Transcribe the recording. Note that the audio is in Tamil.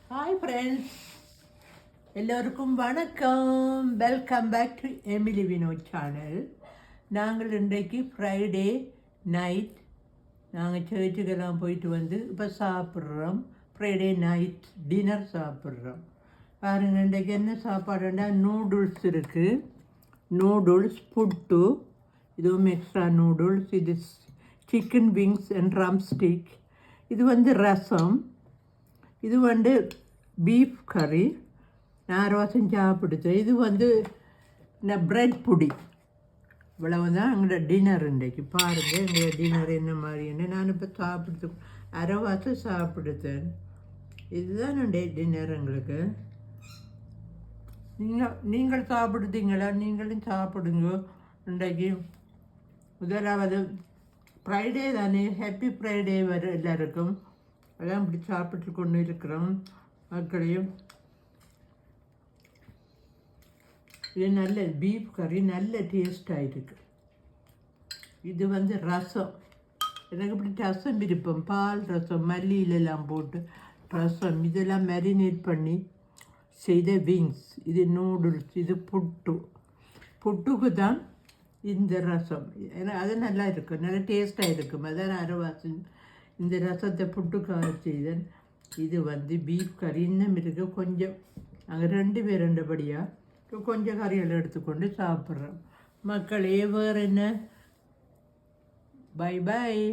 ஹாய் ஃப்ரெண்ட்ஸ், எல்லோருக்கும் வணக்கம். Welcome back to Emily Vinod channel. நாங்கள் இன்றைக்கு ஃப்ரைடே நைட் நாங்கள் சர்ச்சுக்கெல்லாம் போயிட்டு வந்து இப்போ சாப்பிட்றோம். ஃப்ரைடே நைட் டின்னர் சாப்பிட்றோம். பாருங்க, இன்றைக்கு என்ன சாப்பாடுன்னா நூடுல்ஸ் இருக்குது. நூடுல்ஸ், புட்டு, இதுவும் எக்ஸ்ட்ரா நூடுல்ஸ், இது chicken wings and drum stick, இது வந்து ரசம், இது வந்து பீஃப் கறி. நான் ரோசம் சாப்பிடுது. இது வந்து இந்த ப்ரெட் புடி. இவ்வளவு தான் எங்களோட டின்னர் இன்றைக்கு. பாருங்கள் எங்களோட டின்னர் என்ன மாதிரின்னு. நான் இப்போ சாப்பிடுது அரைவாசம் சாப்பிடுதேன். இதுதான் என்னுடைய டின்னர் எங்களுக்கு. நீங்கள் சாப்பிடுதீங்களா? நீங்களும் சாப்பிடுங்க. இன்றைக்கு முதலாவது ஃப்ரைடே தானே. ஹாப்பி ஃப்ரைடே வர எல்லாருக்கும். அதான் இப்படி சாப்பிட்டு கொண்டு இருக்கிறோம் மக்களையும். இது நல்ல பீஃப் கறி, நல்ல டேஸ்டாக இருக்குது. இது வந்து ரசம். எனக்கு இப்படி ரசம் விருப்பம். பால் ரசம், மல்லியிலெல்லாம் போட்டு ரசம், இதெல்லாம் மேரினேட் பண்ணி செய்த விங்ஸ். இது நூடுல்ஸ், இது புட்டுக்கு தான் இந்த ரசம். ஏன்னா அது நல்லா இருக்கும், நல்லா டேஸ்ட்டாக இருக்கும். அதான் அரைவாசம் இந்த ரசத்தை புட்டுக்காக செய்தேன். இது வந்து பீஃப் கறி இன்னும் இருக்குது கொஞ்சம். நாங்கள் 2 பேர் ரெண்டுபடியாக கொஞ்சம் கறிகள் எடுத்துக்கொண்டு சாப்பிட்றோம் மக்களே. வேறு என்ன? Bye bye.